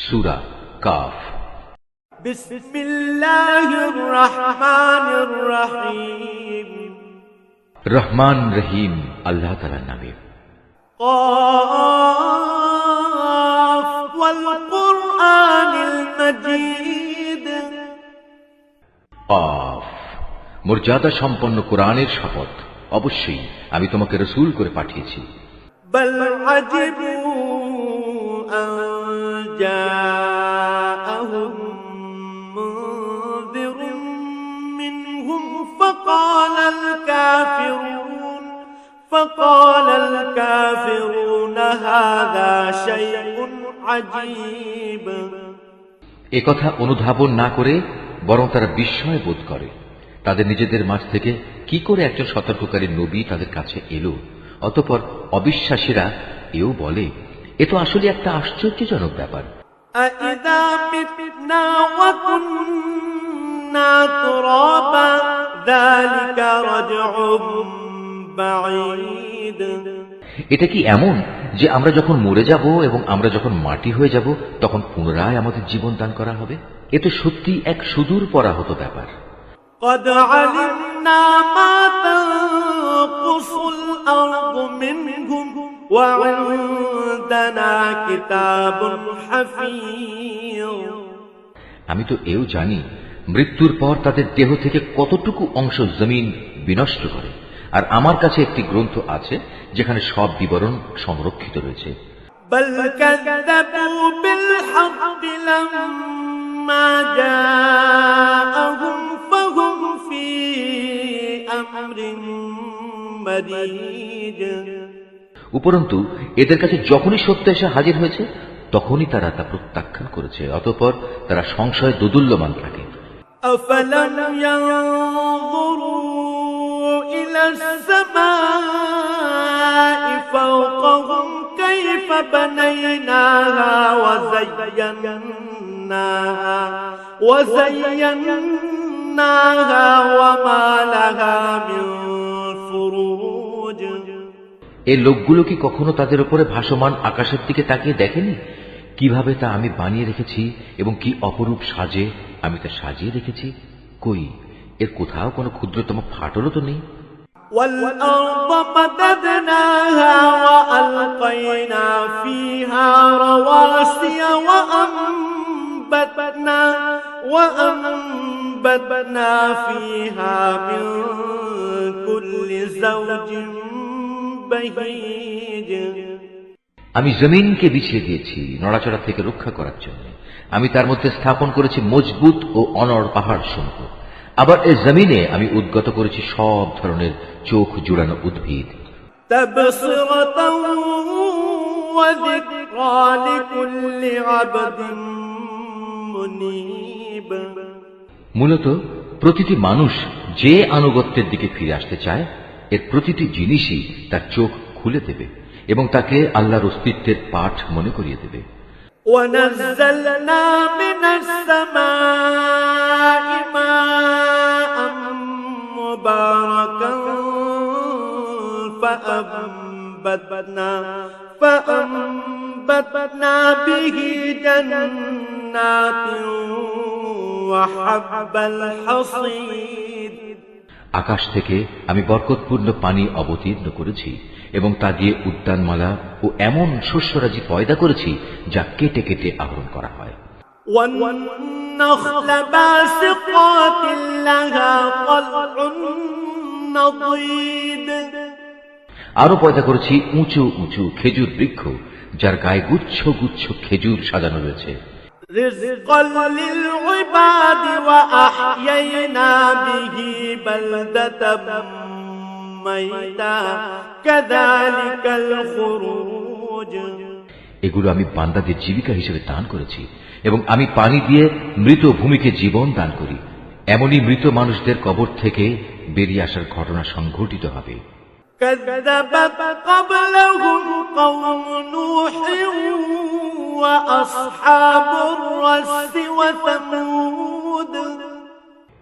সূরা calf. বিসমিল্লাহির রহমানির রহিম। রহমান রহিম আল্লাহ তাআলার নামে। কাফ ওয়াল কুরআনিল মাজিদ। কাফ, মর্যাদা সম্পন্ন কোরআনের শপথ। অবশ্যই আমি তোমাকে রাসূল করে পাঠিয়েছি। বাল আজিবু আন জাআহুম মুনযিরুম মিনহুম ফাকালাল কাফিরুন হাযা শাইউন আজীব। একথা অনুধাবন না করে বরং তারা বিস্ময় বোধ করে। তাদের নিজেদের মাঝ থেকে কি করে একজন সতর্ককারী নবী তাদের কাছে এলো। অতঃপর অবিশ্বাসীরা এও বলে, এ তো আসলে একটা আশ্চর্যজনক ব্যাপার। আইযা মিতনা ওয়া কুন্না তুরাবা যালিকা রাজউম বাঈদ। এটা কি এমন যে আমরা যখন মরে যাব এবং আমরা যখন মাটি হয়ে যাব তখন পুনরায় আমাদের জীবন দান করা হবে? এ তো সত্যি এক সুদূর পরাহত ব্যাপার। قد علمنا ما تنقص الأرض منهم وعندنا كتاب حفيظ। আমি তো এও জানি মৃত্যুর পর তাদের দেহ থেকে কতটুকু অংশ জমিন বিনষ্ট করে, আর আমার কাছে একটি গ্রন্থ আছে যেখানে সব বিবরণ সংরক্ষিত রয়েছে। بل كذبوا بالحق لما جاءهم فهم في أمر مريج। উপরন্তু এদের কাছে যখনই সত্য এসে হাজির হয়েছে তখনই তারা তা প্রত্যাখ্যান করেছে। অতঃপর তারা সংশয় দোদুল্যমান থাকে। أفلم ينظروا إلى السماء فوقهم كيف بنيناها وزيناها وما لها من فروج। এই লোকগুলো কি কখনো তাদের উপরে ভাসমান আকাশের দিকে তাকিয়ে দেখেনি কিভাবে তা আমি বানিয়ে রেখেছি এবং কি অপরূপ সাজে আমি তা সাজিয়ে রেখেছি? কই, এর কোথাও কোনো ক্ষুদ্রতম ফাটলও তো নেই। والأرض مددناها وألقينا فيها رواسي وأنبتنا فيها من كل زوج بهيج। আমি জমিনকে বিছিয়ে দিয়েছি নড়াচড়া থেকে রক্ষা করার জন্য। আমি তার মধ্যে স্থাপন করেছি মজবুত ও অনড় পাহাড় সমূহ। আবার এই জমিনে আমি উদ্গত করেছি সব ধরনের চোখ জুড়ানো উদ্ভিদ। তাবসিরাতাও ওয়া যিকরা লিকুল্লি আবদিন মুনীব। মূলত প্রতিটি মানুষ যে আনুগত্যের দিকে ফিরে আসতে চায় এর প্রতিটি জিনিসই তার চোখ খুলে দেবে এবং তাকে আল্লাহর অস্তিত্বের পাঠ মনে করিয়ে দেবে। وَنَزَّلْنَا مِنَ السَّمَاءِ مَاءً مُبَارَكًا فَأَنبَتْنَا بِهِ جَنَّاتٍ وَحَبَّ الْحَصِيدِ। আকাশ থেকে আমি বরকতপূর্ণ পানি অবতীর্ণ করেছি এবং তা দিয়ে উদ্যানমালা ও এমন শস্যরাজি পয়দা করেছি যা কেটে কেটে আহরণ করা হয়। وَالنَّخْلَ بَاسِقَاتٍ لَهَا طَلْعٌ نَضِيدٌ। আরো পয়দা করেছি উঁচু উঁচু খেজুর বৃক্ষ যার গায়ে গুচ্ছ গুচ্ছ খেজুর সাজানো রয়েছে। رِزْقًا لِلْعِبَادِ وَأَحْيَيْنَا بِهِ بَلْدَةً مَيْتًا كَذَلِكَ الْخُرُوجُ। এগুলো আমি বান্দাদের জীবিকা হিসেবে দান করেছি এবং আমি পানি দিয়ে মৃত ভূমিকে জীবন দান করি। এমনই মৃত মানুষদের কবর থেকে বেরিয়ে আসার ঘটনা সংঘটিত হবে। كذبت قبلهم قوم نوح وأصحاب الرس وثمود।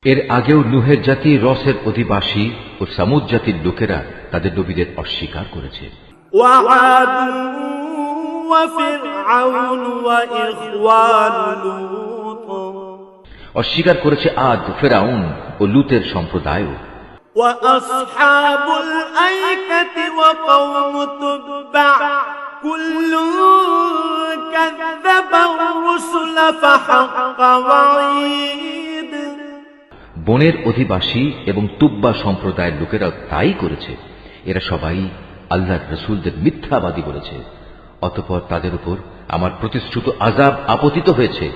এর আগেও নুহের জাতি, রসের অধিবাসী ও সামুদ জাতির লোকেরা তাদের নবীদের অস্বীকার করেছে। وعاد وفرعون وإخوان لوط অস্বীকার করেছে আদ, ফেরাউন ও লুতের সম্প্রদায়ও। وأصحاب الأيكة وقوم تبع كل كذب الرسل فحق وعيد বনের অধিবাসী এবং তুব্বা সম্প্রদায়ের লোকেরা তাই করেছে। এরা সবাই আল্লাহর রসুলদের মিথ্যাবাদী বলেছে, অতঃপর তাদের উপর আমার প্রতিশ্রুত আযাব আপতিত হয়েছে।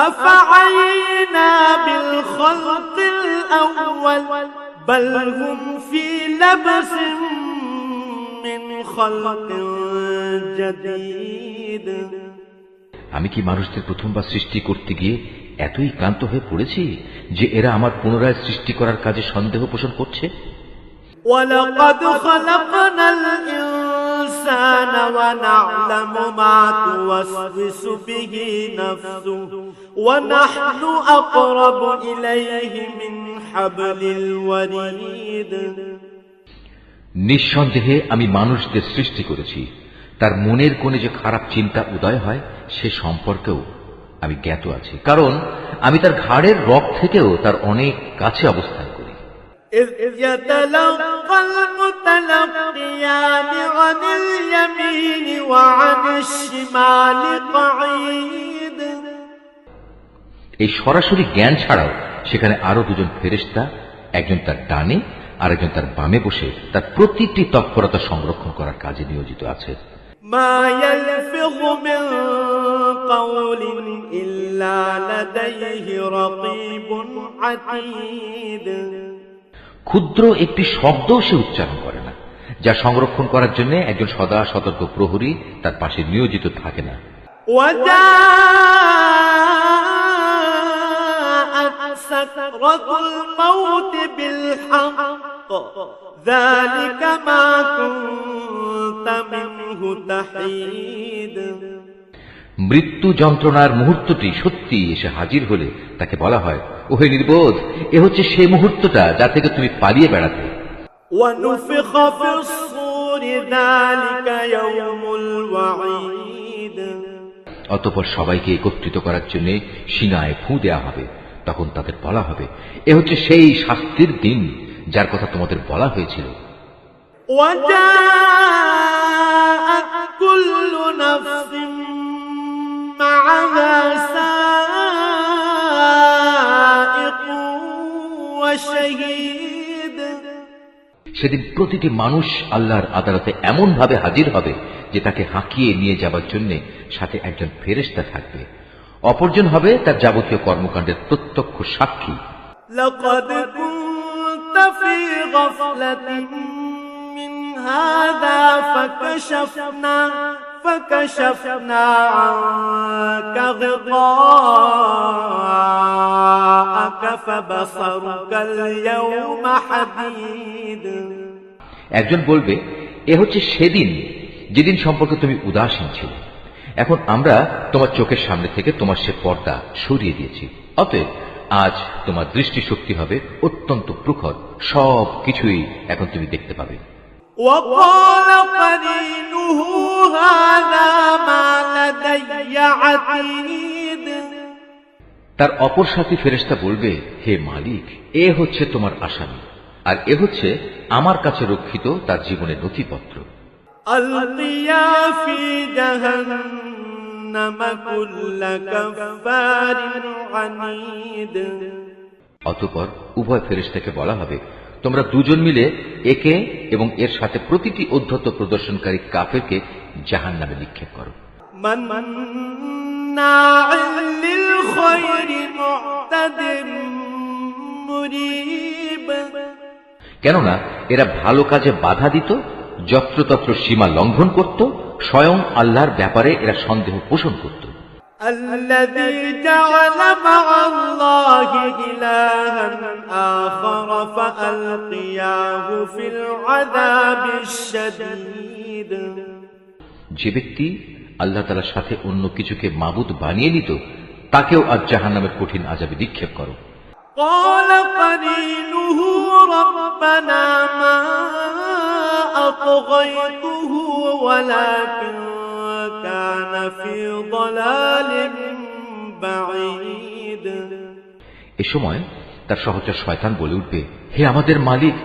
أفعينا بالخلق الأول بل هم في لبس من خلق جديد আমি কি মানুষদের প্রথমবার সৃষ্টি করতে গিয়ে এতই ক্লান্ত হয়ে পড়েছি যে এরা আমার পুনরায় সৃষ্টি করার কাজে সন্দেহ পোষণ করছে? ولقد خلقنا الإنسان ونعلم ما توسوس به نفسه ونحن أقرب إليه من حبل الوريد নিঃসন্দেহে আমি মানুষদের সৃষ্টি করেছি, তার মনের কোণে যে খারাপ চিন্তা উদয় হয় সে সম্পর্কেও আমি জ্ঞাত আছি, কারণ আমি তার ঘাড়ের রগ থেকেও তার অনেক কাছে অবস্থান করি। إذ يتلقى المتلقيان عن اليمين وعن الشمال قعيد এই সরাসরি জ্ঞান ছাড়াও সেখানে আরো দুজন ফেরেশতা, একজন তার ডানে আর একজন তার বামে বসে তার প্রতিটি তৎপরতা সংরক্ষণ করার কাজে নিয়োজিত আছে। ما يلفظ من قول إلا لديه رقيب عتيد ক্ষুদ্র একটি শব্দ সে উচ্চারণ করে না, যা সংরক্ষণ করার জন্য একজন সদা সতর্ক প্রহরী তার পাশে নিয়োজিত থাকে না। وجاءت سكرة الموت بالحق ذلك ما كنت منه تحيد মৃত্যু যন্ত্রণার মুহূর্তটি সত্যি এসে হাজির হলে তাকে বলা হয়, ওহে নির্বোধ, এ হচ্ছে সেই মুহূর্তটা যা থেকে তুমি পালিয়ে বেড়াতে। ونفخ في الصور ذلك يوم الوعيد অতঃপর সবাইকে একত্রিত করার জন্য সিনায় ফু দেয়া হবে। তখন তাদের বলা হবে, এ হচ্ছে সেই শাস্তির দিন যার কথা তোমাদের বলা হয়েছিল। وجاءت كل نفس معها سائق وشهيد সেদিন প্রতিটি মানুষ আল্লাহর আদালতে এমন ভাবে হাজির হবে যে তাকে হাঁকিয়ে নিয়ে যাবার জন্য সাথে একজন ফেরেশতা থাকবে, অপরজন হবে তার যাবতীয় কর্মকাণ্ডের প্রত্যক্ষ সাক্ষী। لقد كنت في غفلة من هذا فكشفنا عنك غطاءك فبصرك اليوم حديد একজন বলবে, এ হচ্ছে সেদিন যেদিন সম্পর্কে তুমি উদাসীন ছিলে। এখন আমরা তোমার চোখের সামনে থেকে তোমার সে পর্দা সরিয়ে দিয়েছি, অতএব আজ তোমার দৃষ্টিশক্তি হবে অত্যন্ত প্রখর, সব কিছুই এখন তুমি দেখতে পাবে। وقال قرينه هذا ما لدي عتيد তার অপর সাথী ফেরেশতা বলবে, হে মালিক, এ হচ্ছে তোমার আসামি, আর এ হচ্ছে আমার কাছে রক্ষিত তার জীবনের নথিপত্র। ألقيا في جهنم كل كفار عنيد অতঃপর উভয় ফেরেশতাকে বলা হবে, তোমরা দুজন মিলে একে এবং এর সাথে প্রতিটি উদ্ধত প্রদর্শনকারী কাফেরকে জাহান্নামে নিক্ষেপ করো। مناع للخير معتد مريب কেননা এরা ভালো কাজে বাধা দিত, যত্রতত্র সীমা লঙ্ঘন করত, স্বয়ং আল্লাহর ব্যাপারে এরা সন্দেহ পোষণ করত। الذي جعل مع الله إلها آخر فألقياه في العذاب الشديد যে ব্যক্তি আল্লাহ তাআলার সাথে অন্য কিছুকে মাবুদ বানিয়ে নিত, তাকেও আজ জাহান্নামের কঠিন আযাবে নিক্ষেপ করো। قال قرينه ربنا ما أطغيته ولكن في ضلال بعيد এ সময় তার সহচর শয়তান বলে উঠবে, হে আমাদের মালিক,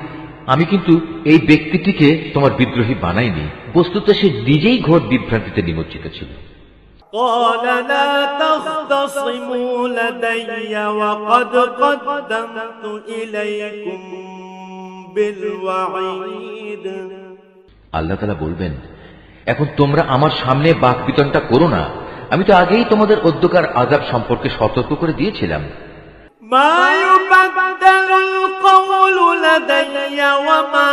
আমি কিন্তু এই ব্যক্তিটিকে তোমার বিদ্রোহী বানাইনি, বস্তুত সে নিজেই ঘোর বিভ্রান্তিতে নিমজ্জিত ছিল। قال لا تختصموا لدي وقد قدمت إليكم بالوعيد আল্লাহ তাআলা বলবেন, এখন তোমরা আমার সামনে বাকবিতণ্ডা করো না, আমি তো আগেই তোমাদের অধ্যকার আযাব সম্পর্কে সতর্ক করে দিয়েছিলাম। ما يبدل القول لدي وما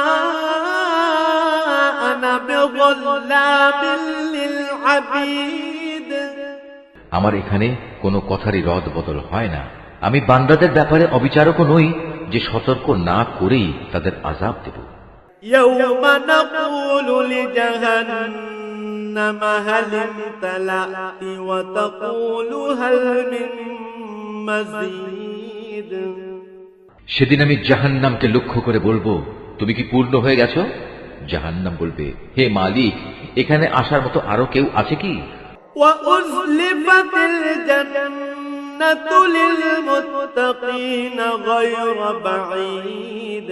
أنا بظلام للعبيد আমার এখানে কোনো কথারই রদ বদল হয় না। আমি বান্দাদের ব্যাপারে অবিচারকও নই যে সতর্ক না করেই তাদের আযাব দেব। يوم نقول لجهنم هل امتلأت وتقول هل من مزيد সেদিন আমি জাহান্নামকে লক্ষ্য করে বলবো, তুমি কি পূর্ণ হয়ে গেছো? জাহান্নাম বলবে, হে মালিক, এখানে আসার মতো আরো কেউ আছে কি? وأزلفت الجنة للمتقين غير بعيد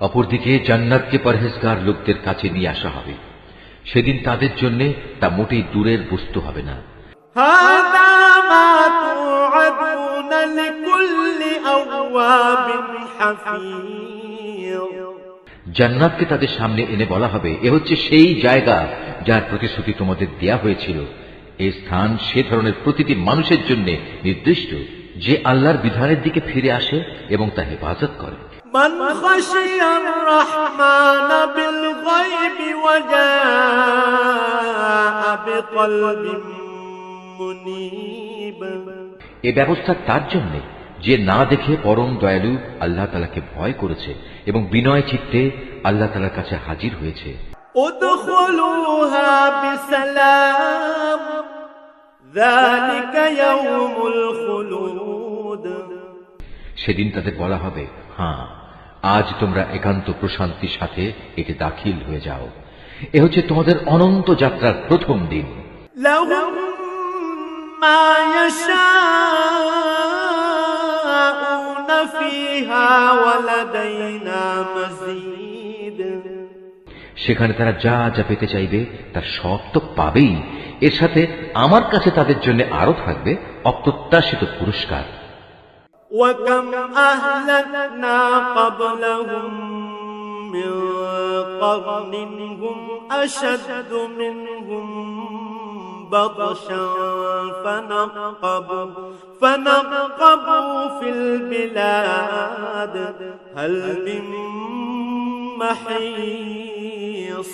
অপরদিকে জান্নাতকে পরহেজগার লোকদের কাছে নিয়ে আসা হবে, সেদিন তাদের জন্য তা মোটেই দূরের বস্তু হবে না। هذا ما توعدون لكل أواب حفيظ জান্নাতকে তাদের সামনে এনে বলা হবে, এ হচ্ছে সেই জায়গা যার প্রতিশ্রুতি তোমাদের দেয়া হয়েছিল। এই স্থান সে ধরনের প্রতিটি মানুষের জন্য নির্দিষ্ট যে আল্লাহর বিধানের দিকে ফিরে আসে এবং তা হেফাজত করে। من خشي الرحمن بالغيب وجاء بقلب منيب এ ব্যবস্থা তার জন্য যে না দেখে পরম দয়ালু আল্লাহ তাআলাকে ভয় করেছে এবং বিনয় চিত্তে আল্লাহ তাআলার কাছে হাজির হয়েছে। ادخلوها بسلام ذلك يوم الخلود সেদিন তাদের বলা হবে, হ্যাঁ, আজ তোমরা একান্ত প্রশান্তির সাথে এতে দাখিল হয়ে যাও। এ হচ্ছে তোমাদের অনন্ত যাত্রার প্রথম দিন। لهم ما يشاءون فيها ولدينا مزيد সেখানে তারা যা যা পেতে চাইবে তার সব তো পাবেই, এর সাথে আমার কাছে তাদের জন্য আরো থাকবে অপ্রত্যাশিত পুরস্কার। وكم أهلكنا قبلهم من قرن هم أشد منهم بطشا فنقبوا في البلاد هل من محيص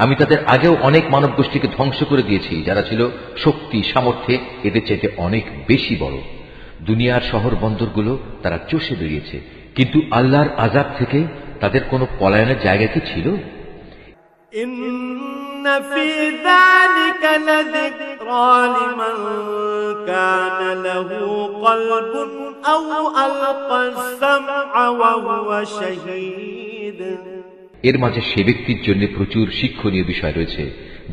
আমি তাদের আগেও অনেক মানব গোষ্ঠীকে ধ্বংস করে দিয়েছি যারা ছিল শক্তি সামর্থ্যে এদের চাইতে অনেক বেশি বড়। দুনিয়ার শহর বন্দরগুলো তারা চষে বেরিয়েছে, কিন্তু আল্লাহর আযাব থেকে তাদের কোনো পলায়নের জায়গা কি ছিল? إن في ذلك لذكرى لمن كان له قلب أو ألقى السمع وهو شهيد এর মাঝে সে ব্যক্তির জন্য প্রচুর শিক্ষণীয় বিষয় রয়েছে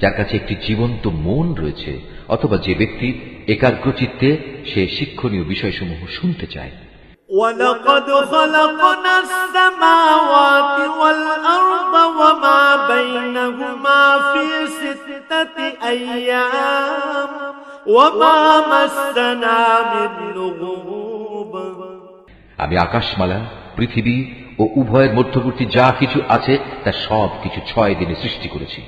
যার কাছে একটি জীবন্ত মন রয়েছে, অথবা যে ব্যক্তি একাগ্রচিত্তে সে শিক্ষণীয় বিষয়সমূহ শুনতে চায়। وَلَقَدْ خَلَقْنَا السَّمَاوَاتِ وَالْأَرْضَ وَمَا بَيْنَهُمَا فِي 6 أَيَّامٍ وَمَا مَسَّنَا مِن لُغُوبٍ আমি আকাশমালা, পৃথিবী ও উভয়ের মধ্যবর্তী যা কিছু আছে তা সব কিছু 6 দিনে সৃষ্টি করেছি,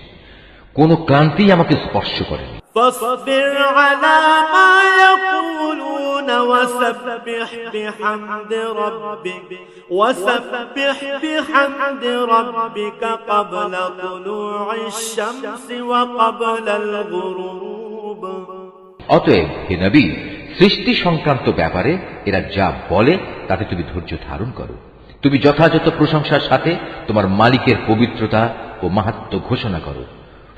কোনো ক্লান্তি আমাকে স্পর্শ করেনি। فاصبر على ما يقولون وسبح بحمد ربك قبل طلوع الشمس وقبل الغروب অতএব হে নবী, সৃষ্টি সংক্রান্ত ব্যাপারে এরা যা বলে তাতে তুমি ধৈর্য ধারণ করো। তুমি যথাযথ প্রশংসার সাথে তোমার মালিকের পবিত্রতা ও মাহাত্ম্য ঘোষণা করো,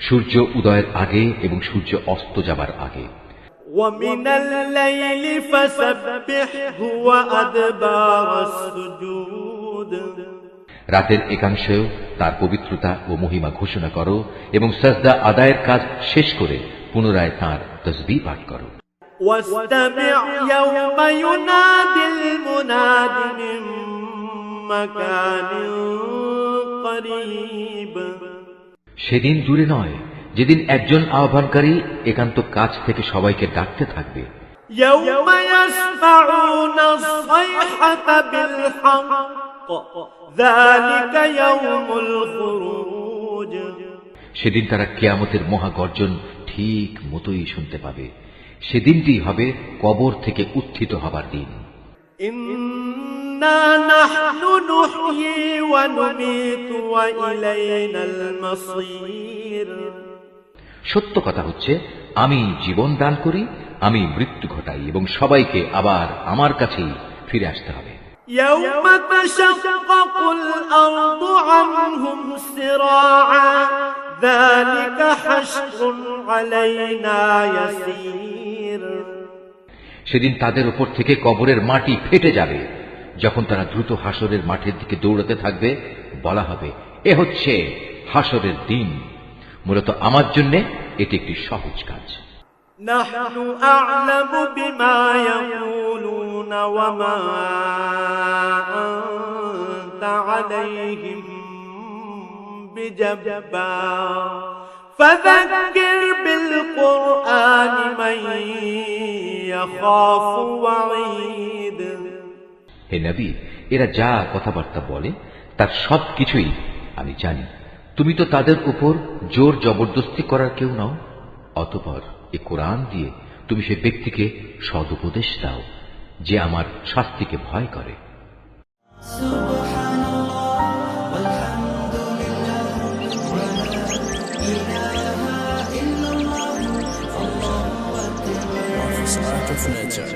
সূর্য উদয়ের আগে এবং সূর্য অস্ত যাবার আগে। ومن الليل فسبحه وأدبار السجود রাতের একাংশেও তার পবিত্রতা ও মহিমা ঘোষণা করো এবং সাজদা আদায়ের কাজ শেষ করে পুনরায় তাঁর তসবিহ পাঠ করো। واستمع يوم ينادي المناد من مكان قريب সেদিন দূরে নয় যেদিন একজন আহ্বানকারী একান্ত কাছ থেকে সবাইকে ডাকতে থাকবে। يوم يسمعون الصيحة بالحق ذلك يوم الخروج সেদিন তারা কিয়ামতের মহাগর্জন ঠিক মতোই শুনতে পাবে। সেদিনটি হবে কবর থেকে উত্থিত হবার দিন। إنا نحن نحيي ونميت وإلينا المصير সত্য কথা হচ্ছে, আমি জীবন দান করি, আমি মৃত্যু ঘটাই এবং সবাইকে আবার আমার কাছেই ফিরে আসতে হবে। يوم تشقق الأرض عنهم سراعا ذلك حشر علينا يسير সেদিন তাদের উপর থেকে কবরের মাটি ফেটে যাবে। যখন তারা দ্রুত হাসরের মাঠের দিকে দৌড়াতে থাকবে, বলা হবে, এ হচ্ছে হাসরের দিন। মূলত আমার জন্য এটি একটি সহজ কাজ। نحن أعلم بما يقولون وما أنت عليهم بجبار فذكر بالقرآن من يخاف وعيد হে নবী, এরা যা কথাবার্তা বলে তার সব কিছুই আমি জানি। তুমি তো তাদের উপর জোর জবরদস্তি করার কেউ নও। অতঃপর এ কোরআন দিয়ে তুমি সে ব্যক্তিকে সদুপদেশ দাও যে আমার শাস্তিকে ভয় করে। Art of Nature.